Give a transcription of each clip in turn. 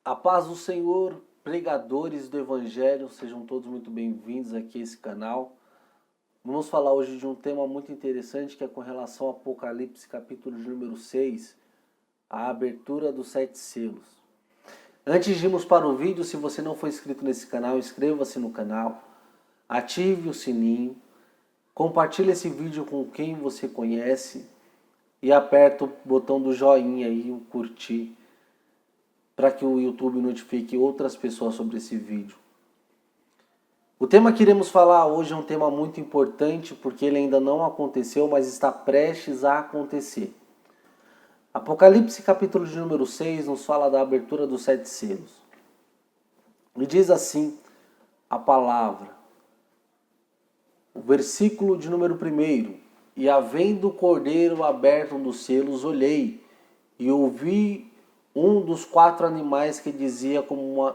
A paz do Senhor, pregadores do Evangelho, sejam todos muito bem-vindos aqui a esse canal. Vamos falar hoje de um tema muito interessante que é com relação ao Apocalipse, capítulo de número 6, a abertura dos 7 selos. Antes de irmos para o vídeo, se você não for inscrito nesse canal, inscreva-se no canal, ative o sininho, compartilhe esse vídeo com quem você conhece e aperta o botão do joinha aí, o curtir, para que o YouTube notifique outras pessoas sobre esse vídeo. O tema que iremos falar hoje é um tema muito importante porque ele ainda não aconteceu, mas está prestes a acontecer. Apocalipse capítulo de número 6 nos fala da abertura dos 7 selos. E diz assim a palavra, o versículo de número 1: E havendo o cordeiro aberto um dos selos, olhei e ouvi um dos 4 animais que dizia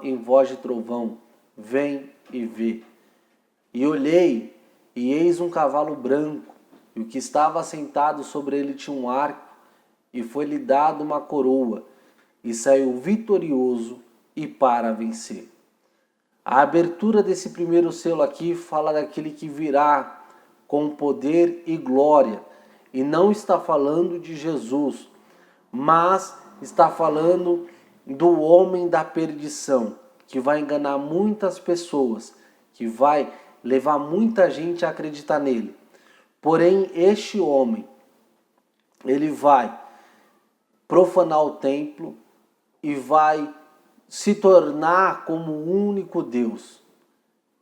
em voz de trovão, vem e vê. E olhei, e eis um cavalo branco, e o que estava sentado sobre ele tinha um arco, e foi-lhe dado uma coroa, e saiu vitorioso e para vencer. A abertura desse primeiro selo aqui fala daquele que virá com poder e glória, e não está falando de Jesus, mas está falando do homem da perdição, que vai enganar muitas pessoas, que vai levar muita gente a acreditar nele. Porém, este homem, ele vai profanar o templo e vai se tornar como o único Deus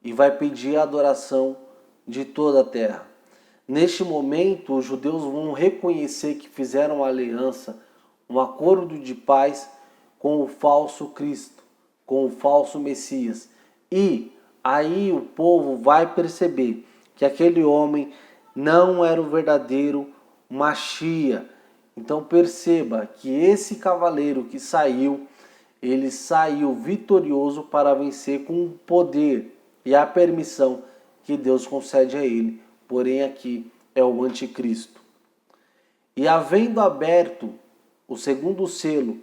e vai pedir a adoração de toda a terra. Neste momento, os judeus vão reconhecer que fizeram uma aliança, um acordo de paz com o falso Cristo, com o falso Messias. E aí o povo vai perceber que aquele homem não era o verdadeiro Machia. Então perceba que esse cavaleiro que saiu, ele saiu vitorioso para vencer com o poder e a permissão que Deus concede a ele. Porém aqui é o anticristo. E havendo aberto o segundo selo,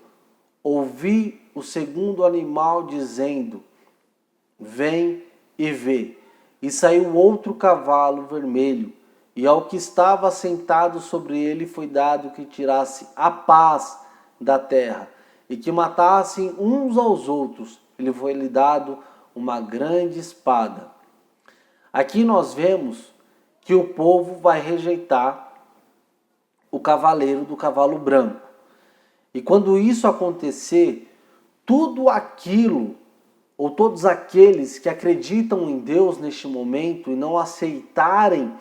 ouvi o segundo animal dizendo, vem e vê. E saiu outro cavalo vermelho, e ao que estava sentado sobre ele foi dado que tirasse a paz da terra, e que matassem uns aos outros. Ele foi-lhe dado uma grande espada. Aqui nós vemos que o povo vai rejeitar o cavaleiro do cavalo branco. E quando isso acontecer, tudo aquilo, ou todos aqueles que acreditam em Deus neste momento e não aceitarem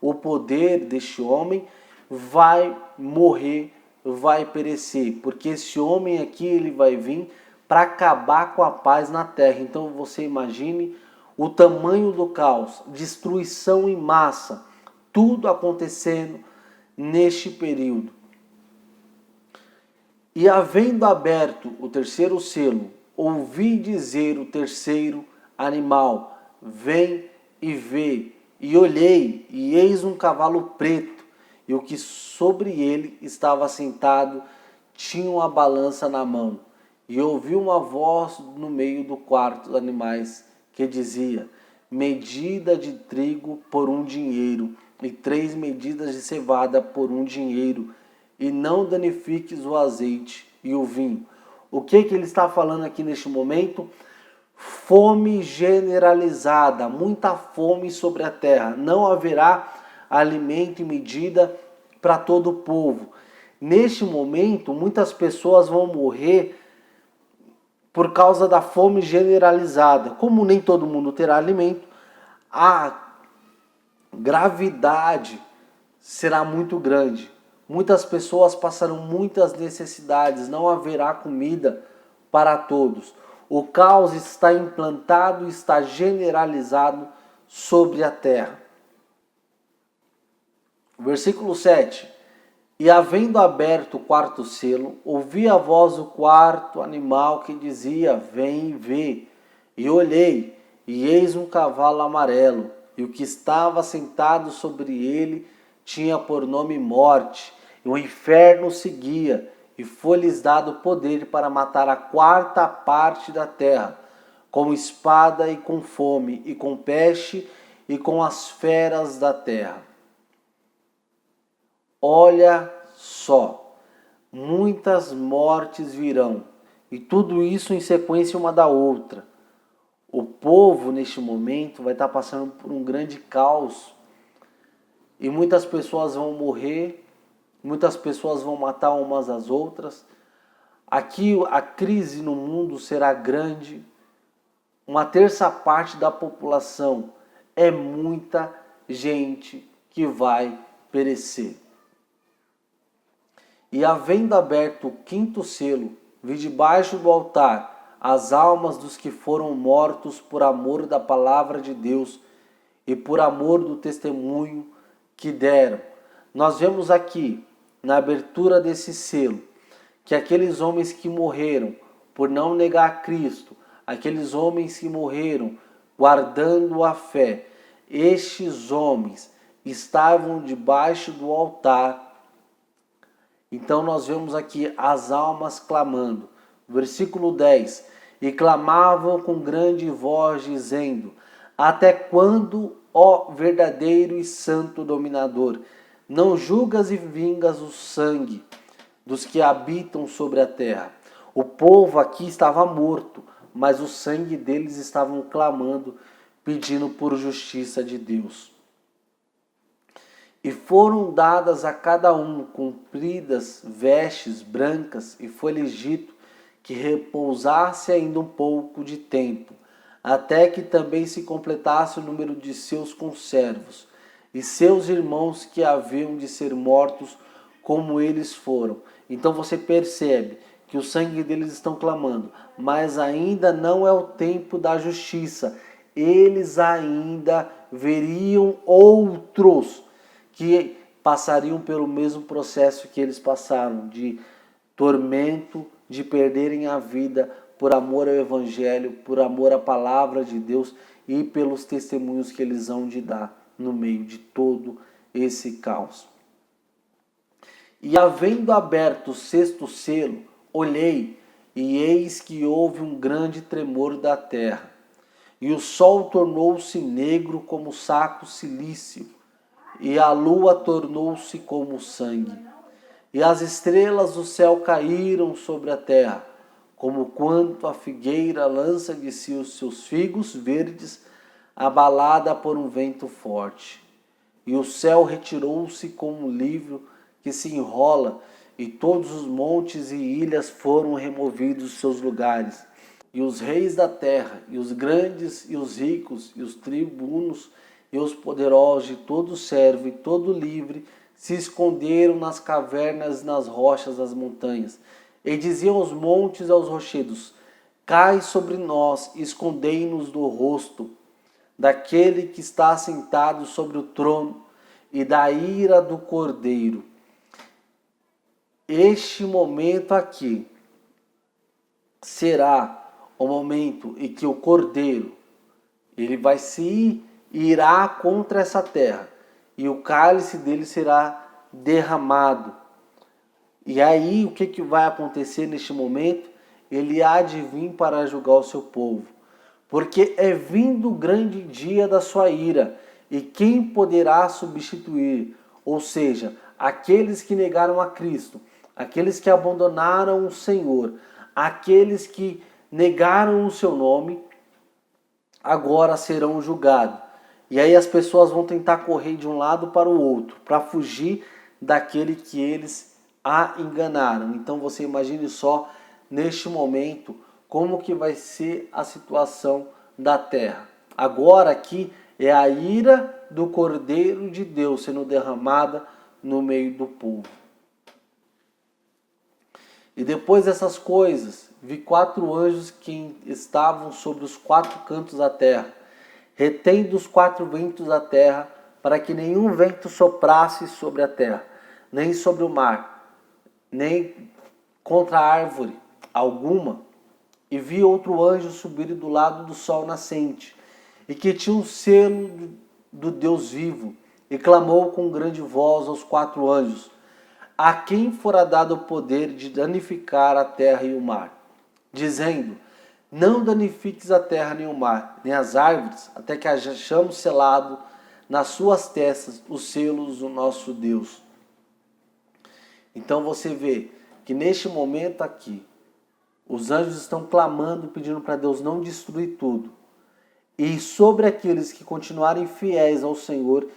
o poder deste homem, vai morrer, vai perecer. Porque esse homem aqui, ele vai vir para acabar com a paz na terra. Então você imagine o tamanho do caos, destruição em massa, tudo acontecendo neste período. E havendo aberto o terceiro selo, ouvi dizer o terceiro animal, vem e vê. E olhei, e eis um cavalo preto, e o que sobre ele estava sentado tinha uma balança na mão. E ouvi uma voz no meio do quarto dos animais, que dizia, medida de trigo por 1 dinheiro, e 3 medidas de cevada por 1 dinheiro, e não danifiques o azeite e o vinho. O que ele está falando aqui neste momento? Fome generalizada, muita fome sobre a terra. Não haverá alimento e medida para todo o povo. Neste momento, muitas pessoas vão morrer por causa da fome generalizada. Como nem todo mundo terá alimento, a gravidade será muito grande. Muitas pessoas passarão muitas necessidades, não haverá comida para todos. O caos está implantado e está generalizado sobre a terra. Versículo 7. E havendo aberto o quarto selo, ouvi a voz do quarto animal que dizia, vem e vê. E olhei, e eis um cavalo amarelo, e o que estava sentado sobre ele tinha por nome Morte, e o inferno seguia, e foi-lhes dado poder para matar a quarta parte da terra, com espada e com fome, e com peste, e com as feras da terra. Olha só, muitas mortes virão, e tudo isso em sequência uma da outra. O povo, neste momento, vai estar passando por um grande caos, e muitas pessoas vão morrer, muitas pessoas vão matar umas às outras. Aqui a crise no mundo será grande. Uma terça parte da população, é muita gente que vai perecer. E havendo aberto o quinto selo, vi debaixo do altar as almas dos que foram mortos por amor da palavra de Deus e por amor do testemunho que deram. Nós vemos aqui, na abertura desse selo, que aqueles homens que morreram por não negar Cristo, aqueles homens que morreram guardando a fé, estes homens estavam debaixo do altar. Então nós vemos aqui as almas clamando. Versículo 10. E clamavam com grande voz, dizendo: até quando, ó verdadeiro e santo dominador, não julgas e vingas o sangue dos que habitam sobre a terra? O povo aqui estava morto, mas o sangue deles estavam clamando, pedindo por justiça de Deus. E foram dadas a cada um compridas vestes brancas, e foi-lhes dito que repousasse ainda um pouco de tempo, até que também se completasse o número de seus conservos, e seus irmãos que haviam de ser mortos como eles foram. Então você percebe que o sangue deles estão clamando, mas ainda não é o tempo da justiça. Eles ainda veriam outros que passariam pelo mesmo processo que eles passaram, de tormento, de perderem a vida por amor ao Evangelho, por amor à palavra de Deus e pelos testemunhos que eles hão de dar no meio de todo esse caos. E havendo aberto o sexto selo, olhei, e eis que houve um grande tremor da terra, e o sol tornou-se negro como saco silício, e a lua tornou-se como sangue, e as estrelas do céu caíram sobre a terra, como quanto a figueira lança de si os seus figos verdes, abalada por um vento forte. E o céu retirou-se como um livro que se enrola, e todos os montes e ilhas foram removidos dos seus lugares. E os reis da terra, e os grandes, e os ricos, e os tribunos, e os poderosos, e todo servo, e todo livre, se esconderam nas cavernas e nas rochas das montanhas. E diziam aos montes e aos rochedos: cai sobre nós, escondei-nos do rosto daquele que está sentado sobre o trono e da ira do Cordeiro. Este momento aqui será o momento em que o Cordeiro ele vai se irá contra essa terra e o cálice dele será derramado. E aí o que vai acontecer neste momento? Ele há de vir para julgar o seu povo, porque é vindo o grande dia da sua ira, e quem poderá substituir? Ou seja, aqueles que negaram a Cristo, aqueles que abandonaram o Senhor, aqueles que negaram o seu nome, agora serão julgados. E aí as pessoas vão tentar correr de um lado para o outro, para fugir daquele que eles a enganaram. Então você imagine só, neste momento, como que vai ser a situação da terra. Agora aqui é a ira do Cordeiro de Deus sendo derramada no meio do povo. E depois dessas coisas, vi 4 anjos que estavam sobre os 4 cantos da terra, retendo os 4 ventos da terra, para que nenhum vento soprasse sobre a terra, nem sobre o mar, nem contra árvore alguma. E vi outro anjo subir do lado do sol nascente, e que tinha um selo do Deus vivo, e clamou com grande voz aos 4 anjos: a quem fora dado o poder de danificar a terra e o mar, dizendo: não danifiques a terra nem o mar, nem as árvores, até que hajamos selado nas suas testas os selos do nosso Deus. Então você vê que neste momento aqui, os anjos estão clamando, pedindo para Deus não destruir tudo. E sobre aqueles que continuarem fiéis ao Senhor,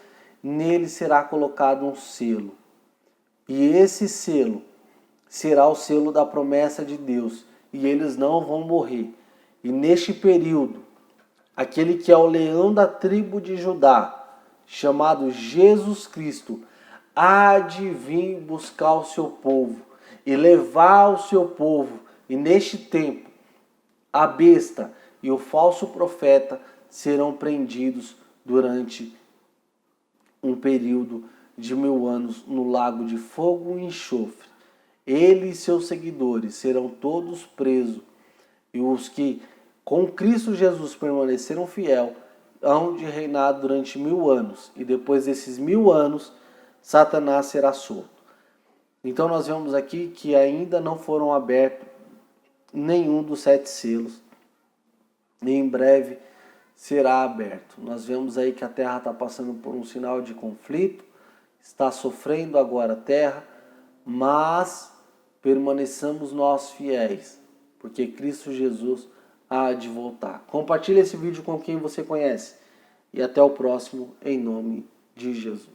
nele será colocado um selo. E esse selo será o selo da promessa de Deus. E eles não vão morrer. E neste período, aquele que é o leão da tribo de Judá, chamado Jesus Cristo, há de vir buscar o seu povo e levar o seu povo. E neste tempo, a besta e o falso profeta serão prendidos durante um período de 1000 anos no lago de fogo e enxofre. Ele e seus seguidores serão todos presos, e os que com Cristo Jesus permaneceram fiel hão de reinar durante 1000 anos, e depois desses 1000 anos Satanás será solto. Então nós vemos aqui que ainda não foram abertos nenhum dos 7 selos, e em breve será aberto. Nós vemos aí que a terra está passando por um sinal de conflito, está sofrendo agora a terra, mas permaneçamos nós fiéis, porque Cristo Jesus há de voltar. Compartilhe esse vídeo com quem você conhece e até o próximo, em nome de Jesus.